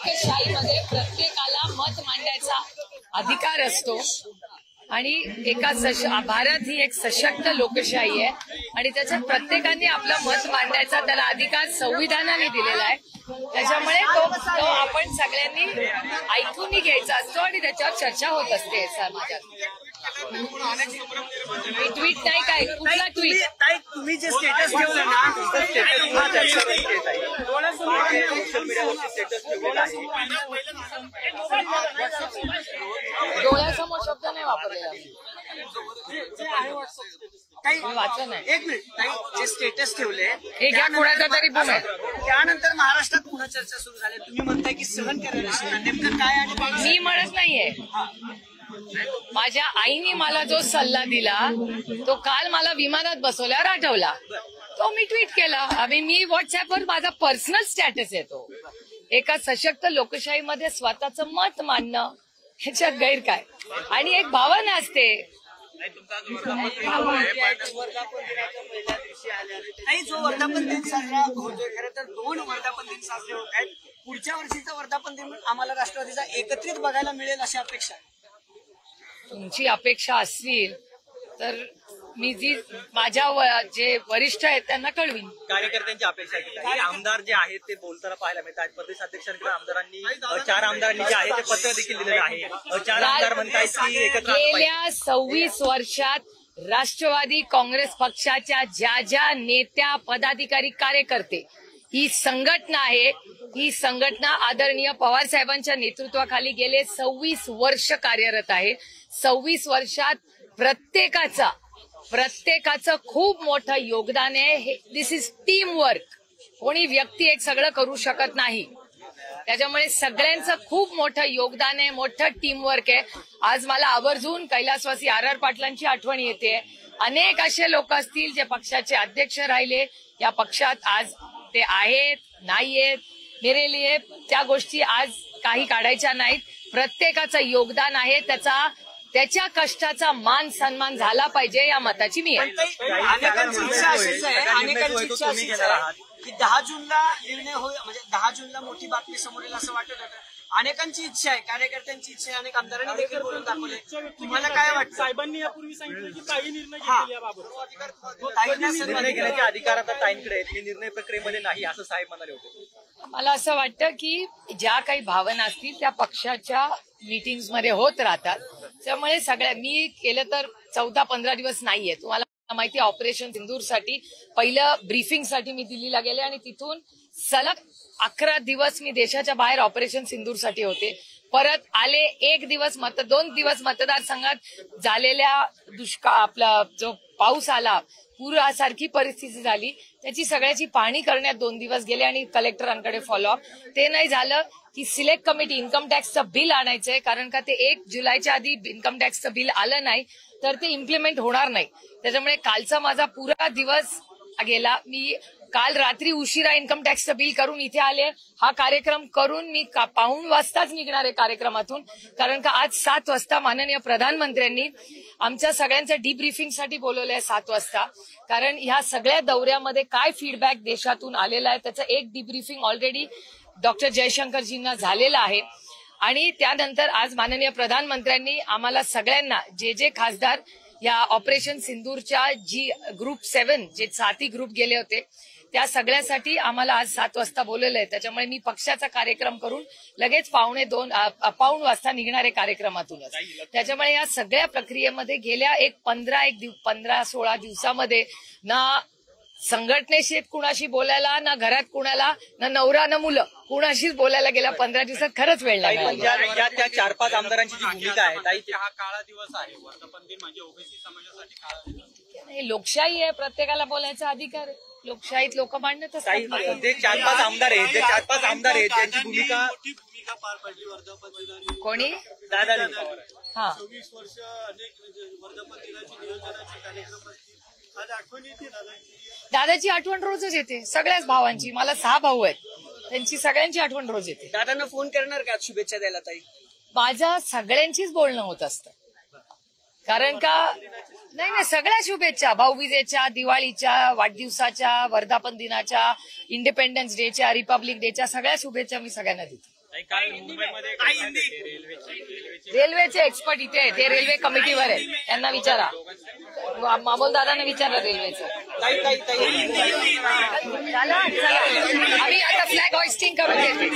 लोकशाहीमध्ये प्रत्येकाला मत मांडण्याचा अधिकार असतो आणि भारत ही एक सशक्त लोकशाही आहे आणि त्याच्यात प्रत्येकाने आपलं मत मांडण्याचा त्याला अधिकार संविधानाने दिलेला आहे. त्याच्यामुळे तो आपण सगळ्यांनी ऐकून घ्यायचा असतो आणि त्याच्यावर चर्चा होत असते समाजात. ट्विट नाही काय कुठला ट्विट तुम्ही जे स्टेटस ठेवलं ना डोळ्यासमोर शब्द नाही वापरलेला वाचलं नाही. एक मिनिट जे स्टेटस ठेवले हे घ्या कुणाचा तरी पुणे त्यानंतर महाराष्ट्रात पुन्हा चर्चा सुरू झाली. तुम्ही म्हणताय की सहन करायला नेमकं काय आणि मी म्हणत नाहीये. माझ्या आईने मला जो सल्ला दिला तो काल मला विमानात बसवल्यावर आठवला. तो मी ट्विट केला. आम्ही मी व्हॉट्सअपवर माझा पर्सनल स्टॅटस येतो. एका सशक्त लोकशाहीमध्ये स्वतःचं मत मांडणं ह्याच्यात गैर काय आणि एक भावना असते. नाही जो वर्धापन दिन साजरा होतोय खरं तर 2 वर्धापन दिन साजरे होत आहेत. पुढच्या वर्षीचा वर्धापन दिन आम्हाला राष्ट्रवादीचा एकत्रित बघायला मिळेल अशी अपेक्षा आहे. तुमची अपेक्षा असतील तर मी माझ्या जे वरिष्ठ आहेत त्यांना कळवीन. कार्यकर्त्यांची अपेक्षा आहे. आमदार जे आहेत ते बोलताना पाहायला मिळतात. प्रदेशाध्यक्षांकडे आमदारांनी 4 आमदारांनी जे आहे ते पत्र देखील दिलेलं आहे. 4 आमदार म्हणतात की एकत्र गेल्या 26 वर्षात राष्ट्रवादी काँग्रेस पक्षाच्या ज्या नेत्या पदाधिकारी कार्यकर्ते ही संघटना आहे. ही संघटना आदरणीय पवार साहेबांच्या नेतृत्वाखाली गेले 26 वर्ष कार्यरत आहे. 26 वर्षात प्रत्येकाचं खूप मोठं योगदान आहे. दिस इज टीम वर्क. कोणी व्यक्ती एक सगळं करू शकत नाही. त्याच्यामुळे सगळ्यांचं खूप मोठं योगदान आहे. मोठं टीमवर्क आहे. आज मला आवर्जून कैलासवासी RR पाटलांची आठवण येते. अनेक असे लोक असतील जे पक्षाचे अध्यक्ष राहिले. या पक्षात आज ते आहेत नाहीयेत. मेरे लिए त्या गोष्टी आज काही काढायच्या नाहीत. प्रत्येकाचं योगदान आहे. त्याच्या कष्टाचा मान सन्मान झाला पाहिजे या मताची मी आहे. अनेकांची इच्छा अशीच आहे की 10 जूनला निर्णय होईल. म्हणजे 10 जूनला मोठी बातमी समोर येईल असं वाटत होतं. अनेकांची इच्छा आहे. कार्यकर्त्यांची इच्छा आहे. अनेक आमदारांनी देखील बोलून दाखवले. तुम्हाला काय वाटतं? साहेबांनी यापूर्वी सांगितलं की काही निर्णय घेतले याबाबत. निर्णय घेण्याचे अधिकार आता ताईंकडे आहेत. मी निर्णय प्रक्रियेमध्ये नाही असं साहेब म्हणाले होते. मला असं वाटतं की ज्या काही भावना असतील त्या पक्षाच्या मीटिंग्समध्ये होत राहतात. त्यामुळे मी केलं तर 14-15 दिवस नाहीये. तुम्हाला माहिती ऑपरेशन सिंदूरसाठी पहिलं ब्रीफिंगसाठी मी दिल्लीला गेले आणि तिथून सलग 11 दिवस मी देशाच्या बाहेर ऑपरेशन सिंदूरसाठी होते. परत आले 2 दिवस मतदारसंघात झालेल्या आपला जो पाऊस आला पूरासारखी परिस्थिती झाली त्याची सगळ्याची पाहणी करण्यात 2 दिवस गेले आणि कलेक्टरांकडे फॉलोअप. ते नाही झालं की सिलेक्ट कमिटी इन्कम टॅक्सचं बिल आणायचंय. कारण का ते 1 जुलैच्या आधी इन्कम टॅक्सचं बिल आलं नाही तर ते इम्प्लिमेंट होणार नाही. त्याच्यामुळे कालचा माझा पुरा दिवस गेला. मी काल रात्री उशिरा इन्कम टॅक्सचं बिल करून इथे आले. हा कार्यक्रम करून मी 5:15 वाजताच निघणार आहे कार्यक्रमातून. कारण का आज 7 वाजता माननीय प्रधानमंत्र्यांनी आमच्या सगळ्यांचं डीब्रीफिंगसाठी बोलवलंय 7 वाजता. कारण ह्या सगळ्या दौऱ्यामध्ये काय फीडबॅक देशातून आलेला आहे त्याचं एक डीब्रीफिंग ऑलरेडी डॉक्टर जयशंकरजींना झालेलं आहे. आणि त्यानंतर आज माननीय प्रधानमंत्र्यांनी आम्हाला सगळ्यांना जे खासदार या ऑपरेशन सिंदूरच्या ग्रुप 7 जे 7 ग्रुप गेले होते त्या सगळ्यासाठी आम्हाला आज 7 वाजता बोलवलंय. त्याच्यामुळे मी पक्षाचा कार्यक्रम करून लगेच 2:15 वाजता निघणारे कार्यक्रमातूनच. त्याच्यामुळे या सगळ्या प्रक्रियेमध्ये गेल्या 15-16 दिवसामध्ये ना संघटनेशी कुणाशी बोलायला ना घरात कुणाला ना नवरा ना मुलं कुणाशीच बोलायला गेल्या 15 दिवसात खरंच वेळ लागला. त्या 4-5 आमदारांची जी भूमिका आहे हा काळा दिवस आहे. वर्धापन दिन म्हणजे ओबीसी समाजासाठी काळा दिवस. लोकशाही आहे. प्रत्येकाला बोलायचा अधिकार आहे. लोकशाहीत लोक मांडत असतात. जे 4-5 आमदार आहेत त्यांची भूमिका पार पडली वर्धापन दिनाची. कोणी दादा 26 वर्ष अनेक वर्धापन दिनाची नियोजनाचे कार्यक्रम असतील. आज आठवण येते दादाची आठवण रोजच येते. सगळ्याच भावांची. मला 6 भाऊ आहेत. त्यांची सगळ्यांची आठवण रोज येते. दादांना फोन करणार का शुभेच्छा द्यायला ताई? माझ्या सगळ्यांचीच बोलणं होत असतं. कारण का नाही सगळ्या शुभेच्छा भाऊबीजेच्या, दिवाळीच्या, वाढदिवसाच्या, वर्धापन दिनाच्या, इंडिपेंडन्स डेच्या, रिपब्लिक डेच्या सगळ्या शुभेच्छा मी सगळ्यांना देते. काल मुंबईमध्ये रेल्वेचे एक्सपर्ट इथे आहेत, ते रेल्वे कमिटीवर आहेत, त्यांना विचारा. मामोल दादांना विचारा रेल्वेचं. चला आम्ही आता फ्लॅग हॉइस्टिंग करून देते.